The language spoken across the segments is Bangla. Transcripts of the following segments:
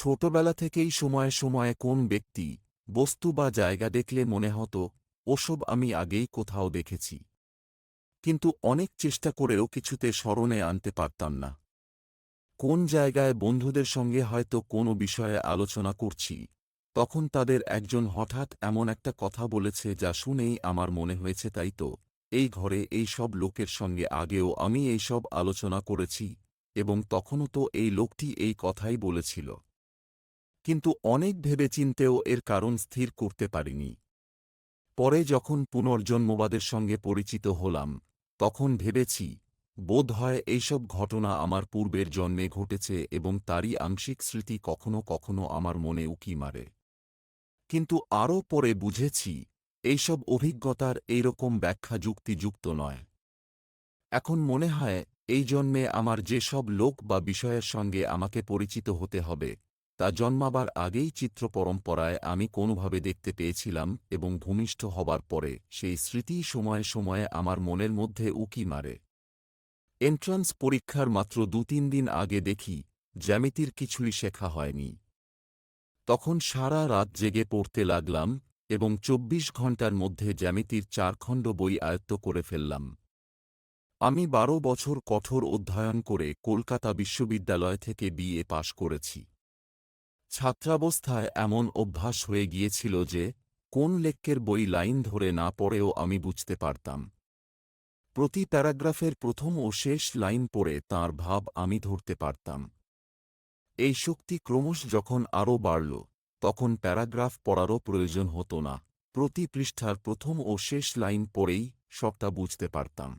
ছোটবেলা থেকেই সময়ে সময়ে কোন ব্যক্তি, বস্তু বা জায়গা দেখলে মনে হতো ওসব আমি আগেই কোথাও দেখেছি। কিন্তু অনেক চেষ্টা করেও কিছুতে স্মরণে আনতে পারতাম না। কোন জায়গায় বন্ধুদের সঙ্গে হয়তো কোনো বিষয়ে আলোচনা করছি, তখন তাদের একজন হঠাৎ এমন একটা কথা বলেছে যা শুনেই আমার মনে হয়েছে তাই তো, এই ঘরে এই সব লোকের সঙ্গে আগেও আমি এই সব আলোচনা করেছি, এবং তখনও তো এই লোকটি এই কথাই বলেছিল। কিন্তু অনেক ভেবেচিন্তেও এর কারণ স্থির করতে পারিনি। পরে যখন পুনর্জন্মবাদের সঙ্গে পরিচিত হলাম, তখন ভেবেছি বোধহয় এইসব ঘটনা আমার পূর্বের জন্মে ঘটেছে এবং তারই আংশিক স্মৃতি কখনো কখনো আমার মনে উকি মারে। কিন্তু আরও পরে বুঝেছি এইসব অভিজ্ঞতার এইরকম ব্যাখ্যা যুক্তিযুক্ত নয়। এখন মনে হয় এই জন্মে আমার যে সব লোক বা বিষয়ের সঙ্গে আমাকে পরিচিত হতে হবে, তা জন্মাবার আগেই চিত্র পরম্পরায় আমি কোনোভাবে দেখতে পেয়েছিলাম এবং ভূমিষ্ঠ হবার পরে সেই স্মৃতি সময়ে সময়ে আমার মনের মধ্যে উকি মারে। এন্ট্রান্স পরীক্ষার মাত্র ২-৩ দিন আগে দেখি জ্যামিতির কিছুই শেখা হয়নি। তখন সারা রাত জেগে পড়তে লাগলাম এবং ২৪ ঘণ্টার মধ্যে জ্যামিতির ৪ খণ্ড বই আয়ত্ত করে ফেললাম। আমি ১২ বছর কঠোর অধ্যয়ন করে কলকাতা বিশ্ববিদ্যালয় থেকে বিএ পাশ করেছি। ছাত্রাবস্থায় এমন অভ্যাস হয়ে গিয়েছিল যে কোন লেখকের বই লাইন ধরে না পড়েও আমি বুঝতে পারতাম। প্রতি প্যারাগ্রাফের প্রথম ও শেষ লাইন পড়ে তাঁর ভাব আমি ধরতে পারতাম। এই শক্তি ক্রমশ যখন আরও বাড়ল, তখন প্যারাগ্রাফ পড়ারও প্রয়োজন হতো না, প্রতি পৃষ্ঠার প্রথম ও শেষ লাইন পড়েই সবটা বুঝতে পারতাম।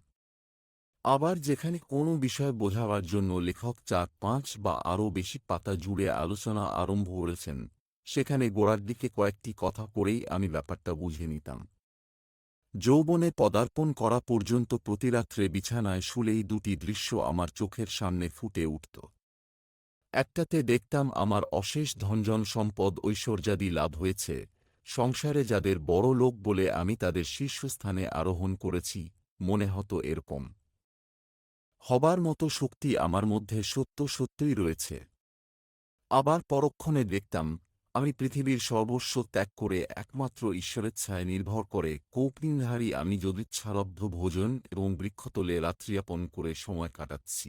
আবার যেখানে কোনো বিষয় বোঝাবার জন্য লেখক ৪-৫ বা আরও বেশি পাতা জুড়ে আলোচনা আরম্ভ করেছেন, সেখানে গোড়ার দিকে কয়েকটি কথা পড়েই আমি ব্যাপারটা বুঝে নিতাম। যৌবনে পদার্পণ করা পর্যন্ত প্রতিরাত্রে বিছানায় শুলেই দুটি দৃশ্য আমার চোখের সামনে ফুটে উঠত। একটাতে দেখতাম আমার অশেষ ধনজন সম্পদ ঐশ্বর্যাদি লাভ হয়েছে, সংসারে যাদের বড় লোক বলে আমি তাদের শীর্ষস্থানে আরোহণ করেছি, মনে হতো এরকম হবার মতো শক্তি আমার মধ্যে সত্য সত্যই রয়েছে। আবার পরক্ষণে দেখতাম আমি পৃথিবীর সর্বস্ব ত্যাগ করে একমাত্র ঈশ্বরেচ্ছায় নির্ভর করে কৌপীনধারী আমি যদিচ্ছালব্ধ ভোজন এবং বৃক্ষতলে রাত্রিযাপন করে সময় কাটাচ্ছি।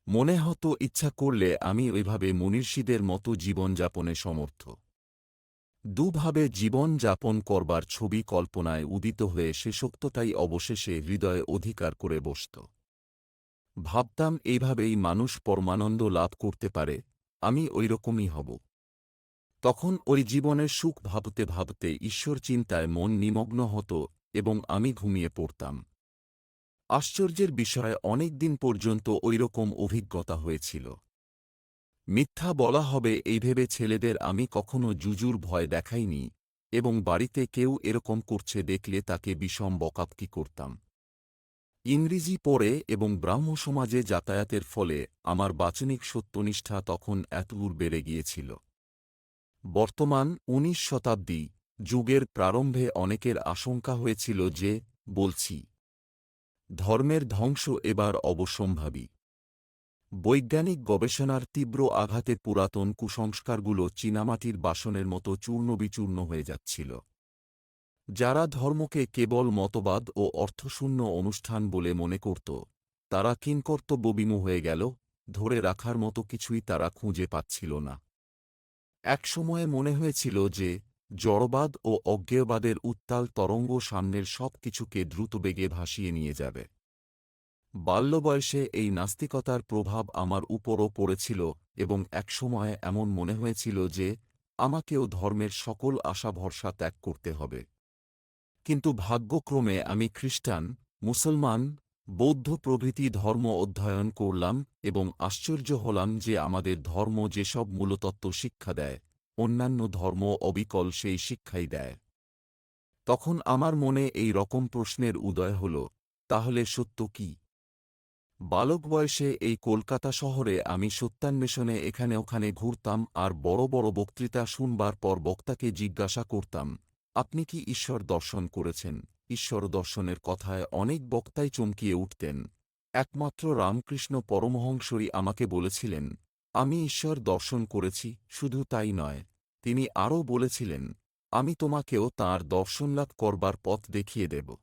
মনে হতো ইচ্ছা করলে আমি ওইভাবে মনীষীদের মতো জীবনযাপনে সমর্থ। দুভাবে জীবন যাপন করবার ছবি কল্পনায় উদিত হয়ে শেষোক্তটাই অবশেষে হৃদয়ে অধিকার করে বসত। ভাবতাম এইভাবেই মানুষ পরমানন্দ লাভ করতে পারে, আমি ঐরকমই হব। তখন ওই জীবনের সুখ ভাবতে ভাবতে ঈশ্বর চিন্তায় মন নিমগ্ন হতো এবং আমি ঘুমিয়ে পড়তাম। আশ্চর্যের বিষয় অনেক দিন পর্যন্ত ঐরকম অভিজ্ঞতা হয়েছিল। মিথ্যা বলা হবে এই ভেবে ছেলেদের আমি কখনো জুজুর ভয় দেখাইনি এবং বাড়িতে কেউ এরকম করছে দেখলে তাকে বিষম বকাবকি করতাম। ইংরেজি পড়ে এবং ব্রাহ্ম সমাজে যাতায়াতের ফলে আমার বাচনিক সত্যনিষ্ঠা তখন এতদূর বেড়ে গিয়েছিল। বর্তমান ১৯ শতাব্দী যুগের প্রারম্ভে অনেকের আশঙ্কা হয়েছিল যে, বলছি, ধর্মের ধ্বংস এবার অবশ্যম্ভাবী। বৈজ্ঞানিক গবেষণার তীব্র আঘাতে পুরাতন কুসংস্কারগুলো চীনামাটির বাসনের মতো চূর্ণবিচূর্ণ হয়ে যাচ্ছিল। যারা ধর্মকে কেবল মতবাদ ও অর্থশূন্য অনুষ্ঠান বলে মনে করত, তারা কিংকর্তব্যবিমূঢ় হয়ে গেল, ধরে রাখার মতো কিছুই তারা খুঁজে পাচ্ছিল না। একসময়ে মনে হয়েছিল যে জড়বাদ ও অজ্ঞেয়বাদের উত্তাল তরঙ্গ সামনের সব কিছুকে দ্রুতবেগে ভাসিয়ে নিয়ে যাবে। বাল্যবয়সে এই নাস্তিকতার প্রভাব আমার উপরও পড়েছিল এবং একসময় এমন মনে হয়েছিল যে আমাকেও ধর্মের সকল আশা ভরসা ত্যাগ করতে হবে। কিন্তু ভাগ্যক্রমে আমি খ্রিস্টান, মুসলমান, বৌদ্ধ প্রভৃতি ধর্ম অধ্যয়ন করলাম এবং আশ্চর্য হলাম যে আমাদের ধর্ম যেসব মূলতত্ত্ব শিক্ষা দেয়, অন্যান্য ধর্ম অবিকল সেই শিক্ষাই দেয়। তখন আমার মনে এই রকম প্রশ্নের উদয় হল, তাহলে সত্য কি? বালক বয়সে এই কলকাতা শহরে আমি সত্যান্বেষণে এখানে ওখানে ঘুরতাম আর বড় বড় বক্তৃতা শুনবার পর বক্তাকে জিজ্ঞাসা করতাম, আপনি কি ঈশ্বর দর্শন করেছেন? ঈশ্বর দর্শনের কথায় অনেক বক্তাই চমকিয়ে উঠতেন। একমাত্র রামকৃষ্ণ পরমহংসই আমাকে বলেছিলেন, আমি ঈশ্বর দর্শন করেছি, শুধু তাই নয়, তিনি আরও বলেছিলেন, আমি তোমাকেও তাঁর দর্শনলাভ করবার পথ দেখিয়ে দেব।